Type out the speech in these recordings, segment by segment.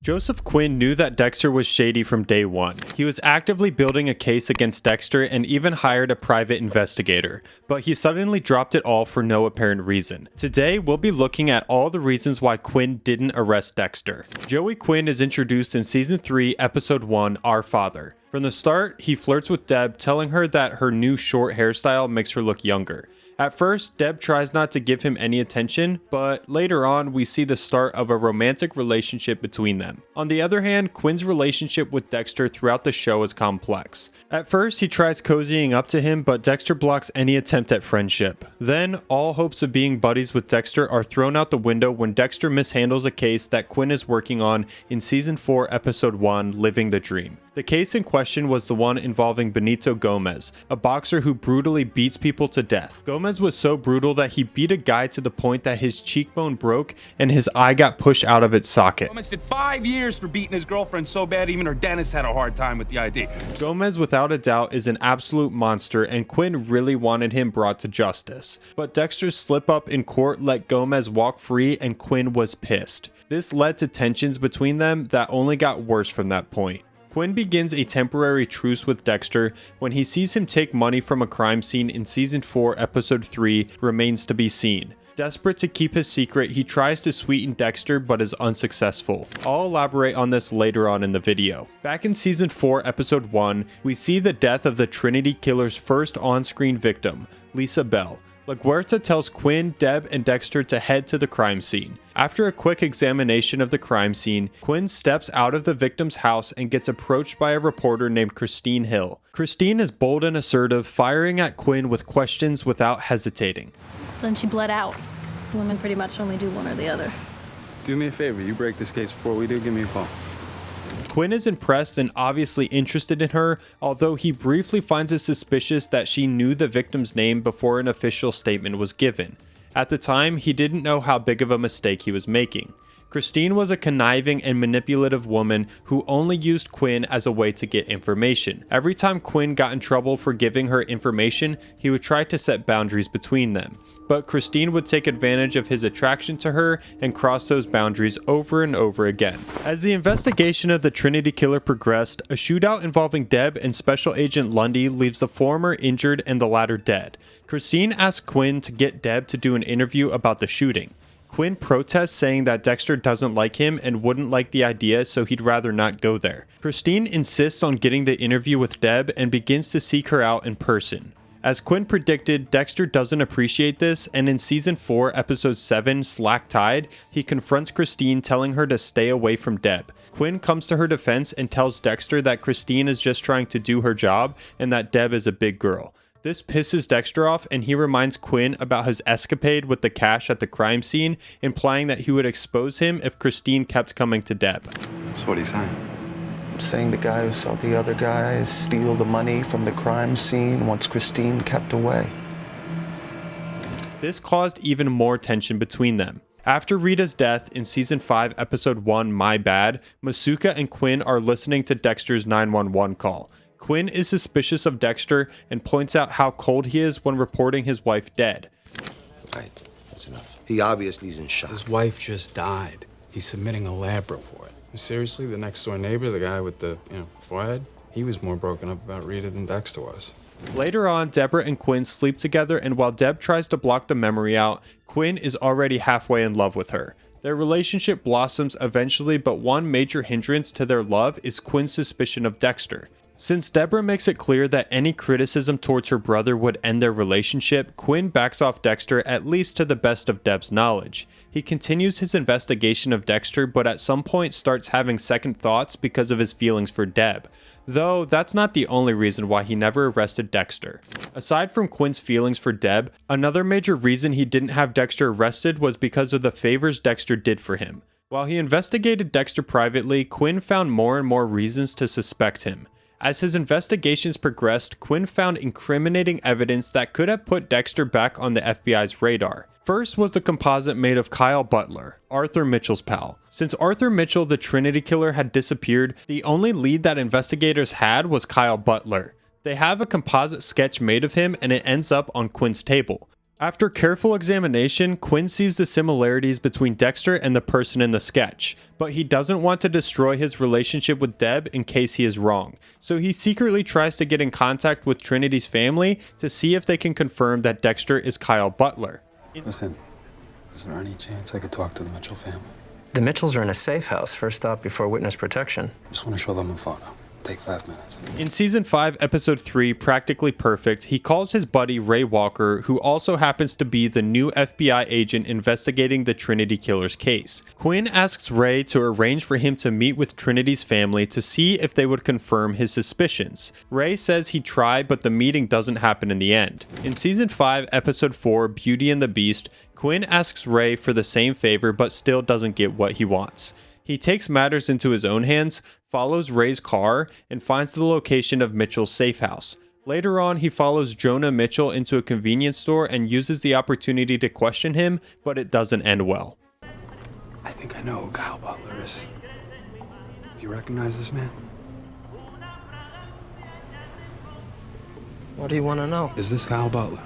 Joseph Quinn knew that Dexter was shady from day one. He was actively building a case against Dexter and even hired a private investigator, but he suddenly dropped it all for no apparent reason. Today, we'll be looking at all the reasons why Quinn didn't arrest Dexter. Joey Quinn is introduced in Season 3, Episode 1, Our Father. From the start, he flirts with Deb, telling her that her new short hairstyle makes her look younger. At first, Deb tries not to give him any attention, but later on, we see the start of a romantic relationship between them. On the other hand, Quinn's relationship with Dexter throughout the show is complex. At first, he tries cozying up to him, but Dexter blocks any attempt at friendship. Then, all hopes of being buddies with Dexter are thrown out the window when Dexter mishandles a case that Quinn is working on in Season 4, Episode 1, Living the Dream. The case in question was the one involving Benito Gomez, a boxer who brutally beats people to death. Gomez was so brutal that he beat a guy to the point that his cheekbone broke and his eye got pushed out of its socket. Gomez did 5 years for beating his girlfriend so bad even her dentist had a hard time with the idea. Gomez, without a doubt, is an absolute monster, and Quinn really wanted him brought to justice. But Dexter's slip-up in court let Gomez walk free, and Quinn was pissed. This led to tensions between them that only got worse from that point. Quinn begins a temporary truce with Dexter when he sees him take money from a crime scene in Season 4, Episode 3, Remains to be Seen. Desperate to keep his secret, he tries to sweeten Dexter but is unsuccessful. I'll elaborate on this later on in the video. Back in Season 4, Episode 1, we see the death of the Trinity Killer's first on-screen victim, Lisa Bell. LaGuerta tells Quinn, Deb, and Dexter to head to the crime scene. After a quick examination of the crime scene, Quinn steps out of the victim's house and gets approached by a reporter named Christine Hill. Christine is bold and assertive, firing at Quinn with questions without hesitating. Then she bled out. Women pretty much only do one or the other. Do me a favor, you break this case before we do, give me a call. Quinn is impressed and obviously interested in her, although he briefly finds it suspicious that she knew the victim's name before an official statement was given. At the time, he didn't know how big of a mistake he was making. Christine was a conniving and manipulative woman who only used Quinn as a way to get information. Every time Quinn got in trouble for giving her information, he would try to set boundaries between them. But Christine would take advantage of his attraction to her and cross those boundaries over and over again. As the investigation of the Trinity Killer progressed, a shootout involving Deb and Special Agent Lundy leaves the former injured and the latter dead. Christine asks Quinn to get Deb to do an interview about the shooting. Quinn protests, saying that Dexter doesn't like him and wouldn't like the idea, so he'd rather not go there. Christine insists on getting the interview with Deb and begins to seek her out in person. As Quinn predicted, Dexter doesn't appreciate this, and in Season 4, Episode 7, Slack Tide, he confronts Christine, telling her to stay away from Deb. Quinn comes to her defense and tells Dexter that Christine is just trying to do her job and that Deb is a big girl. This pisses Dexter off, and he reminds Quinn about his escapade with the cash at the crime scene, implying that he would expose him if Christine kept coming to Deb. That's what he's saying. Saying the guy who saw the other guys steal the money from the crime scene once Christine kept away. This caused even more tension between them. After Rita's death in Season 5, Episode 1, My Bad, Masuka and Quinn are listening to Dexter's 911 call. Quinn is suspicious of Dexter and points out how cold he is when reporting his wife dead. Right, that's enough. He obviously is in shock. His wife just died. He's submitting a lab report. Seriously, the next door neighbor, the guy with the, forehead, he was more broken up about Rita than Dexter was. Later on, Deborah and Quinn sleep together, and while Deb tries to block the memory out, Quinn is already halfway in love with her. Their relationship blossoms eventually, but one major hindrance to their love is Quinn's suspicion of Dexter. Since Deborah makes it clear that any criticism towards her brother would end their relationship, Quinn backs off Dexter, at least to the best of Deb's knowledge. He continues his investigation of Dexter, but at some point starts having second thoughts because of his feelings for Deb. Though, that's not the only reason why he never arrested Dexter. Aside from Quinn's feelings for Deb, another major reason he didn't have Dexter arrested was because of the favors Dexter did for him. While he investigated Dexter privately, Quinn found more and more reasons to suspect him. As his investigations progressed, Quinn found incriminating evidence that could have put Dexter back on the FBI's radar. First was the composite made of Kyle Butler, Arthur Mitchell's pal. Since Arthur Mitchell, the Trinity Killer, had disappeared, the only lead that investigators had was Kyle Butler. They have a composite sketch made of him, and it ends up on Quinn's table. After careful examination, Quinn sees the similarities between Dexter and the person in the sketch, but he doesn't want to destroy his relationship with Deb in case he is wrong, so he secretly tries to get in contact with Trinity's family to see if they can confirm that Dexter is Kyle Butler. Listen, is there any chance I could talk to the Mitchell family? The Mitchells are in a safe house, first stop before witness protection. Just want to show them a photo. Take 5 minutes. In Season 5, Episode 3, Practically Perfect, he calls his buddy Ray Walker, who also happens to be the new FBI agent investigating the Trinity killer's case. Quinn asks Ray to arrange for him to meet with Trinity's family to see if they would confirm his suspicions. Ray says he tried, but the meeting doesn't happen in the end. In Season 5, Episode 4, Beauty and the Beast, Quinn asks Ray for the same favor but still doesn't get what he wants. He takes matters into his own hands, follows Ray's car, and finds the location of Mitchell's safe house. Later on, he follows Jonah Mitchell into a convenience store and uses the opportunity to question him, but it doesn't end well. I think I know who Kyle Butler is. Do you recognize this man? What do you want to know? Is this Kyle Butler?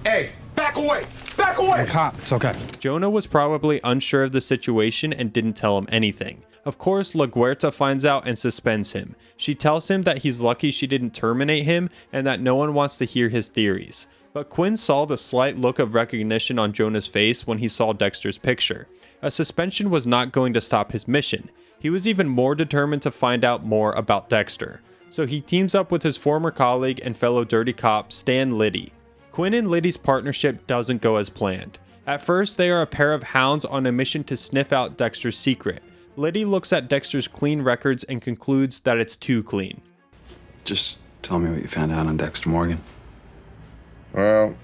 Hey, back away! Back away! Cop, it's okay. Jonah was probably unsure of the situation and didn't tell him anything. Of course, La Guerta finds out and suspends him. She tells him that he's lucky she didn't terminate him and that no one wants to hear his theories. But Quinn saw the slight look of recognition on Jonah's face when he saw Dexter's picture. A suspension was not going to stop his mission. He was even more determined to find out more about Dexter. So he teams up with his former colleague and fellow dirty cop, Stan Liddy. Quinn and Liddy's partnership doesn't go as planned. At first, they are a pair of hounds on a mission to sniff out Dexter's secret. Liddy looks at Dexter's clean records and concludes that it's too clean. Just tell me what you found out on Dexter Morgan. Well,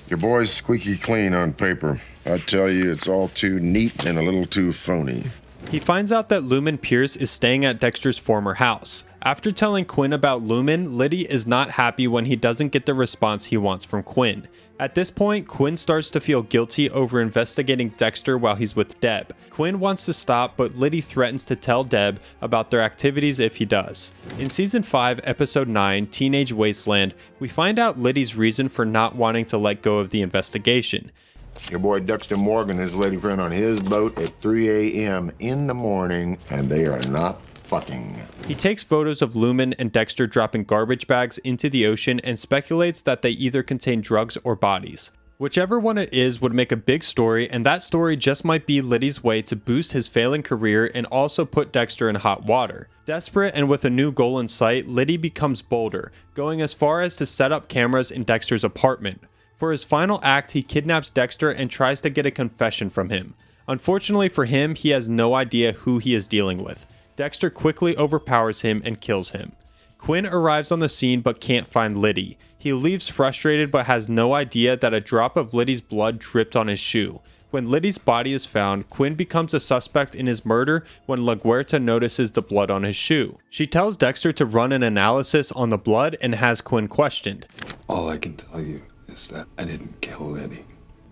your boy's squeaky clean on paper. I tell you, it's all too neat and a little too phony. He finds out that Lumen Pierce is staying at Dexter's former house. After telling Quinn about Lumen, Liddy is not happy when he doesn't get the response he wants from Quinn. At this point, Quinn starts to feel guilty over investigating Dexter while he's with Deb. Quinn wants to stop, but Liddy threatens to tell Deb about their activities if he does. In Season 5, Episode 9, Teenage Wasteland, we find out Liddy's reason for not wanting to let go of the investigation. Your boy Dexter Morgan and his lady friend on his boat at 3 a.m. in the morning, and they are not fucking. He takes photos of Lumen and Dexter dropping garbage bags into the ocean and speculates that they either contain drugs or bodies. Whichever one it is would make a big story, and that story just might be Liddy's way to boost his failing career and also put Dexter in hot water. Desperate and with a new goal in sight, Liddy becomes bolder, going as far as to set up cameras in Dexter's apartment. For his final act, he kidnaps Dexter and tries to get a confession from him. Unfortunately for him, he has no idea who he is dealing with. Dexter quickly overpowers him and kills him. Quinn arrives on the scene but can't find Liddy. He leaves frustrated but has no idea that a drop of Liddy's blood dripped on his shoe. When Liddy's body is found, Quinn becomes a suspect in his murder when La Guerta notices the blood on his shoe. She tells Dexter to run an analysis on the blood and has Quinn questioned. All I can tell you is that I didn't kill Liddy.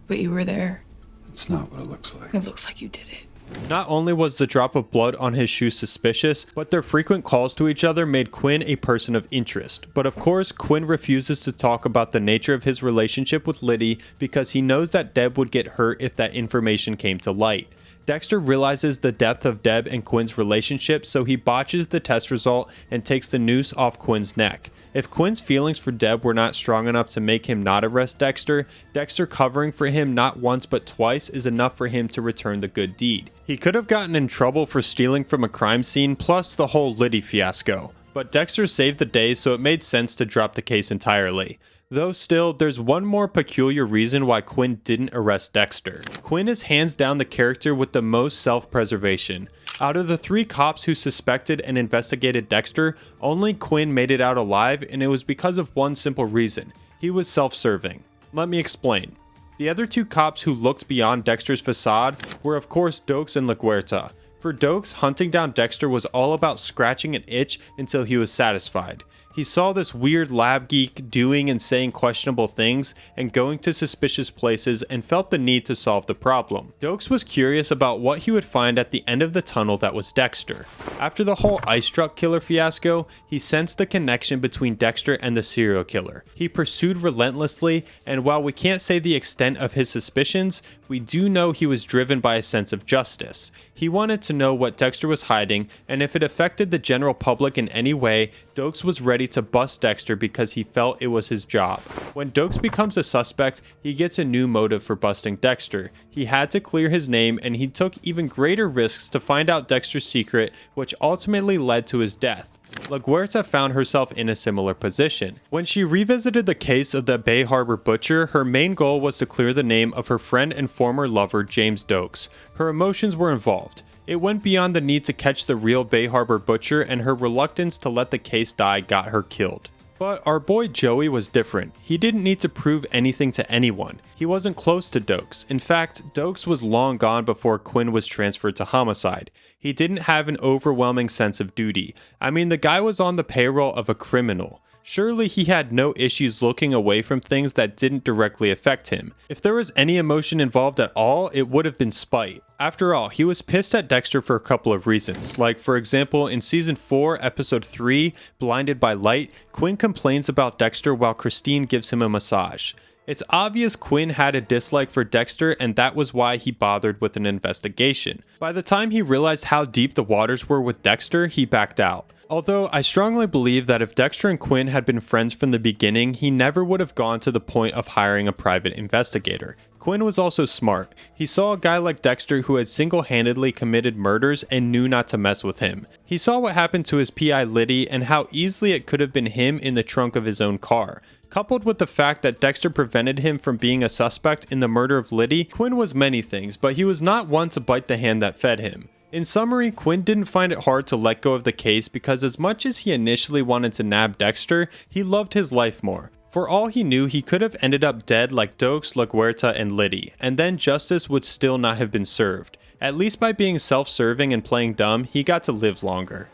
But you were there. It's not what it looks like. It looks like you did it. Not only was the drop of blood on his shoe suspicious, but their frequent calls to each other made Quinn a person of interest. But of course, Quinn refuses to talk about the nature of his relationship with Liddy because he knows that Deb would get hurt if that information came to light. Dexter realizes the depth of Deb and Quinn's relationship, so he botches the test result and takes the noose off Quinn's neck. If Quinn's feelings for Deb were not strong enough to make him not arrest Dexter, Dexter covering for him not once but twice is enough for him to return the good deed. He could have gotten in trouble for stealing from a crime scene plus the whole Liddy fiasco, but Dexter saved the day, so it made sense to drop the case entirely. Though still, there's one more peculiar reason why Quinn didn't arrest Dexter. Quinn is hands down the character with the most self-preservation. Out of the 3 cops who suspected and investigated Dexter, only Quinn made it out alive, and it was because of one simple reason. He was self-serving. Let me explain. The other 2 cops who looked beyond Dexter's facade were of course Dokes and La Guerta. For Dokes, hunting down Dexter was all about scratching an itch until he was satisfied. He saw this weird lab geek doing and saying questionable things and going to suspicious places and felt the need to solve the problem. Dokes was curious about what he would find at the end of the tunnel that was Dexter. After the whole ice truck killer fiasco, he sensed the connection between Dexter and the serial killer. He pursued relentlessly, and while we can't say the extent of his suspicions, we do know he was driven by a sense of justice. He wanted to know what Dexter was hiding, and if it affected the general public in any way, Dokes was ready to bust Dexter because he felt it was his job. When Dokes becomes a suspect, he gets a new motive for busting Dexter. He had to clear his name, and he took even greater risks to find out Dexter's secret, which ultimately led to his death. LaGuerta found herself in a similar position. When she revisited the case of the Bay Harbor butcher, her main goal was to clear the name of her friend and former lover, James Dokes. Her emotions were involved. It went beyond the need to catch the real Bay Harbor butcher, and her reluctance to let the case die got her killed. But our boy Joey was different. He didn't need to prove anything to anyone. He wasn't close to Dokes. In fact, Dokes was long gone before Quinn was transferred to homicide. He didn't have an overwhelming sense of duty. I mean, the guy was on the payroll of a criminal. Surely he had no issues looking away from things that didn't directly affect him. If there was any emotion involved at all, it would have been spite. After all, he was pissed at Dexter for a couple of reasons. Like, for example, in Season 4, Episode 3, Blinded by Light, Quinn complains about Dexter while Christine gives him a massage. It's obvious Quinn had a dislike for Dexter, and that was why he bothered with an investigation. By the time he realized how deep the waters were with Dexter, he backed out. Although I strongly believe that if Dexter and Quinn had been friends from the beginning, he never would have gone to the point of hiring a private investigator. Quinn was also smart. He saw a guy like Dexter who had single-handedly committed murders and knew not to mess with him. He saw what happened to his PI Liddy and how easily it could have been him in the trunk of his own car. Coupled with the fact that Dexter prevented him from being a suspect in the murder of Liddy, Quinn was many things, but he was not one to bite the hand that fed him. In summary, Quinn didn't find it hard to let go of the case because as much as he initially wanted to nab Dexter, he loved his life more. For all he knew, he could have ended up dead like Dokes, LaGuerta, and Liddy, and then justice would still not have been served. At least by being self-serving and playing dumb, he got to live longer.